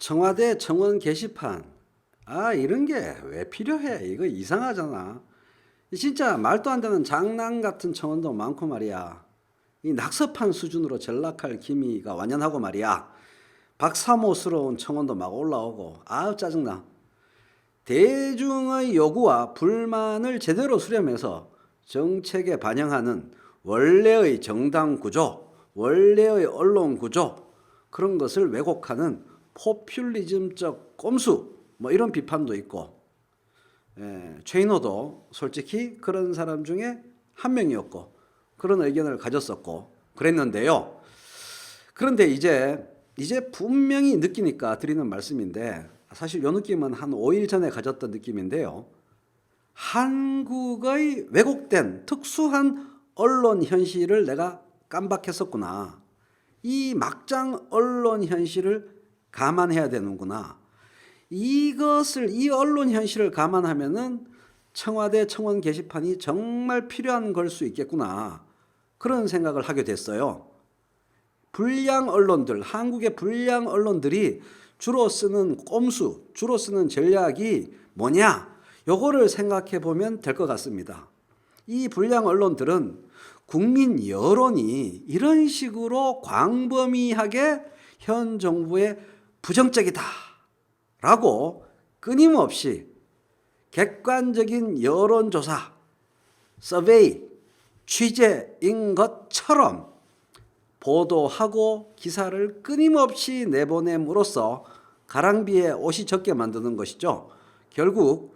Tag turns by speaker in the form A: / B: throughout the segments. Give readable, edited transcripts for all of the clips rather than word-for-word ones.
A: 청와대 청원 게시판. 이런 게 왜 필요해? 이거 이상하잖아. 진짜 말도 안 되는 장난 같은 청원도 많고 말이야. 이 낙서판 수준으로 전락할 기미가 완연하고 말이야. 박사모스러운 청원도 막 올라오고. 짜증나. 대중의 요구와 불만을 제대로 수렴해서 정책에 반영하는 원래의 정당 구조, 원래의 언론 구조, 그런 것을 왜곡하는 포퓰리즘적 꼼수, 뭐 이런 비판도 있고, 최인호도 솔직히 그런 사람 중에 한 명이었고 그런 의견을 가졌었고 그랬는데요. 그런데 이제 분명히 느끼니까 드리는 말씀인데, 사실 이 느낌은 한 5일 전에 가졌던 느낌인데요. 한국의 왜곡된 특수한 언론 현실을 내가 깜박했었구나. 이 막장 언론 현실을 감안해야 되는구나. 이 언론 현실을 감안하면은 청와대 청원 게시판이 정말 필요한 걸 수 있겠구나. 그런 생각을 하게 됐어요. 불량 언론들, 한국의 불량 언론들이 주로 쓰는 꼼수, 주로 쓰는 전략이 뭐냐? 요거를 생각해 보면 될 것 같습니다. 이 불량 언론들은 국민 여론이 이런 식으로 광범위하게 현 정부의 부정적이다 라고 끊임없이 객관적인 여론조사, 서베이, 취재인 것처럼 보도하고 기사를 끊임없이 내보냄으로써 가랑비에 옷이 젖게 만드는 것이죠. 결국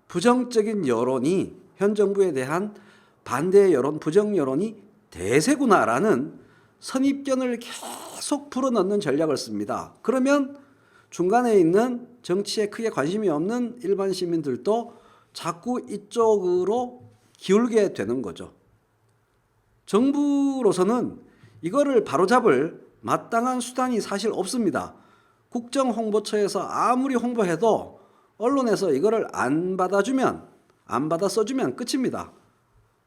A: 부정적인 여론이, 현 정부에 대한 반대 여론, 부정 여론이 대세구나라는 선입견을 계속 불어넣는 전략을 씁니다. 그러면 중간에 있는 정치에 크게 관심이 없는 일반 시민들도 자꾸 이쪽으로 기울게 되는 거죠. 정부로서는 이거를 바로잡을 마땅한 수단이 사실 없습니다. 국정홍보처에서 아무리 홍보해도 언론에서 이거를 안 받아 써주면 끝입니다.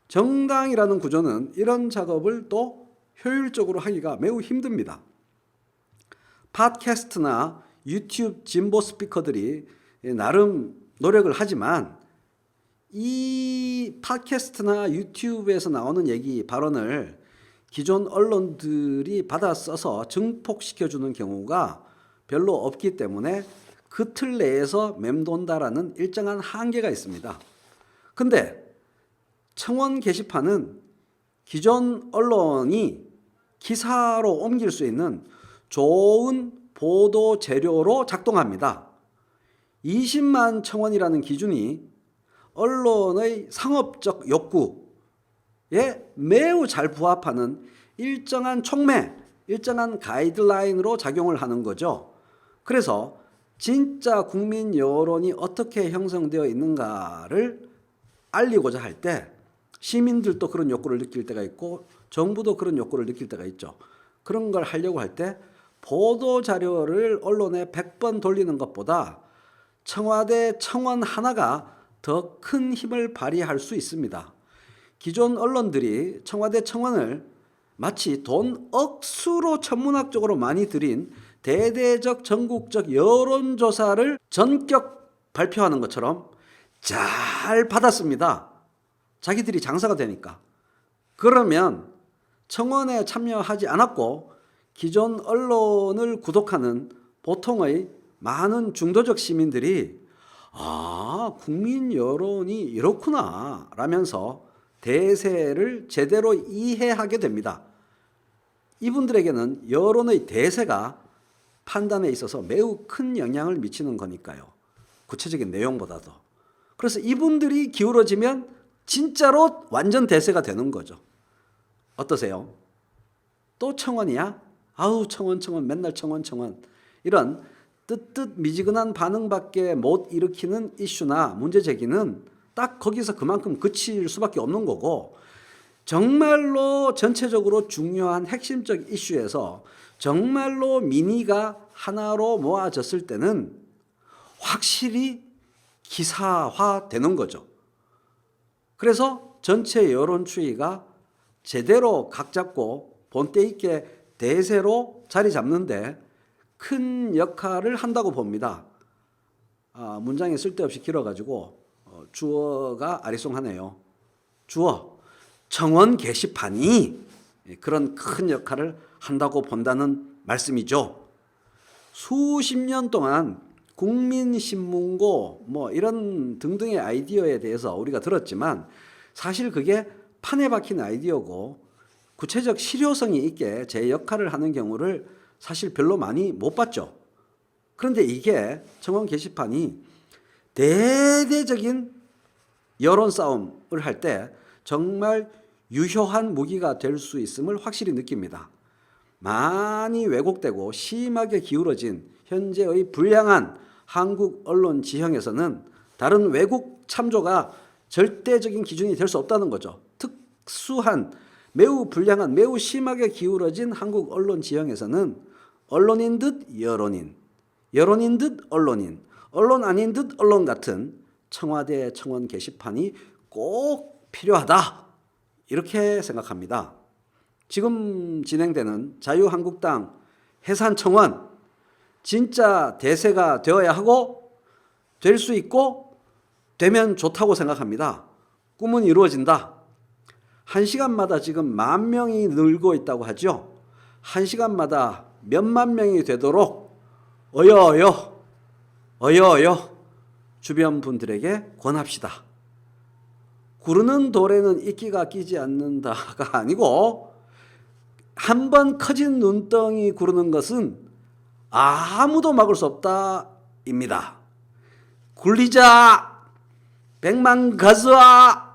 A: 정당이라는 구조는 이런 작업을 또 효율적으로 하기가 매우 힘듭니다. 팟캐스트나 유튜브 진보 스피커들이 나름 노력을 하지만 이 팟캐스트나 유튜브에서 나오는 얘기, 발언을 기존 언론들이 받아 써서 증폭시켜주는 경우가 별로 없기 때문에 그 틀 내에서 맴돈다라는 일정한 한계가 있습니다. 근데 청원 게시판은 기존 언론이 기사로 옮길 수 있는 좋은 보도 재료로 작동합니다. 20만 청원이라는 기준이 언론의 상업적 욕구에 매우 잘 부합하는 일정한 촉매, 일정한 가이드라인으로 작용을 하는 거죠. 그래서 진짜 국민 여론이 어떻게 형성되어 있는가를 알리고자 할 때 시민들도 그런 욕구를 느낄 때가 있고 정부도 그런 욕구를 느낄 때가 있죠. 그런 걸 하려고 할 때 보도 자료를 언론에 100번 돌리는 것보다 청와대 청원 하나가 더 큰 힘을 발휘할 수 있습니다. 기존 언론들이 청와대 청원을 마치 돈 억수로 천문학적으로 많이 들인 대대적 전국적 여론조사를 전격 발표하는 것처럼 잘 받았습니다. 자기들이 장사가 되니까. 그러면 청원에 참여하지 않았고 기존 언론을 구독하는 보통의 많은 중도적 시민들이 국민 여론이 이렇구나 라면서 대세를 제대로 이해하게 됩니다. 이분들에게는 여론의 대세가 판단에 있어서 매우 큰 영향을 미치는 거니까요. 구체적인 내용보다도. 그래서 이분들이 기울어지면 진짜로 완전 대세가 되는 거죠. 어떠세요? 또 청원이야? 청원 맨날 청원. 이런 뜨뜻 미지근한 반응밖에 못 일으키는 이슈나 문제 제기는 딱 거기서 그만큼 그칠 수밖에 없는 거고, 정말로 전체적으로 중요한 핵심적 이슈에서 정말로 민의가 하나로 모아졌을 때는 확실히 기사화되는 거죠. 그래서 전체 여론 추이가 제대로 각 잡고 본때 있게 대세로 자리 잡는데 큰 역할을 한다고 봅니다. 문장이 쓸데없이 길어가지고 주어가 아리송하네요. 주어, 청원 게시판이 그런 큰 역할을 한다고 본다는 말씀이죠. 수십 년 동안 국민신문고 뭐 이런 등등의 아이디어에 대해서 우리가 들었지만 사실 그게 판에 박힌 아이디어고 구체적 실효성이 있게 제 역할을 하는 경우를 사실 별로 많이 못 봤죠. 그런데 이게 청원 게시판이 대대적인 여론 싸움을 할 때 정말 유효한 무기가 될 수 있음을 확실히 느낍니다. 많이 왜곡되고 심하게 기울어진 현재의 불량한 한국 언론 지형에서는 다른 외국 참조가 절대적인 기준이 될 수 없다는 거죠. 특수한 매우 불량한 매우 심하게 기울어진 한국 언론 지형에서는 언론인 듯 여론인, 여론인 듯 언론인, 언론 아닌 듯 언론 같은 청와대 청원 게시판이 꼭 필요하다 이렇게 생각합니다. 지금 진행되는 자유한국당 해산청원 진짜 대세가 되어야 하고 될 수 있고 되면 좋다고 생각합니다. 꿈은 이루어진다. 1시간마다 지금 10,000명이 늘고 있다고 하죠. 1시간마다 몇만 명이 되도록 어여어여 주변 분들에게 권합시다. 구르는 돌에는 이끼가 끼지 않는다가 아니고 한번 커진 눈덩이 구르는 것은 아무도 막을 수 없다입니다. 굴리자, 백만 가수아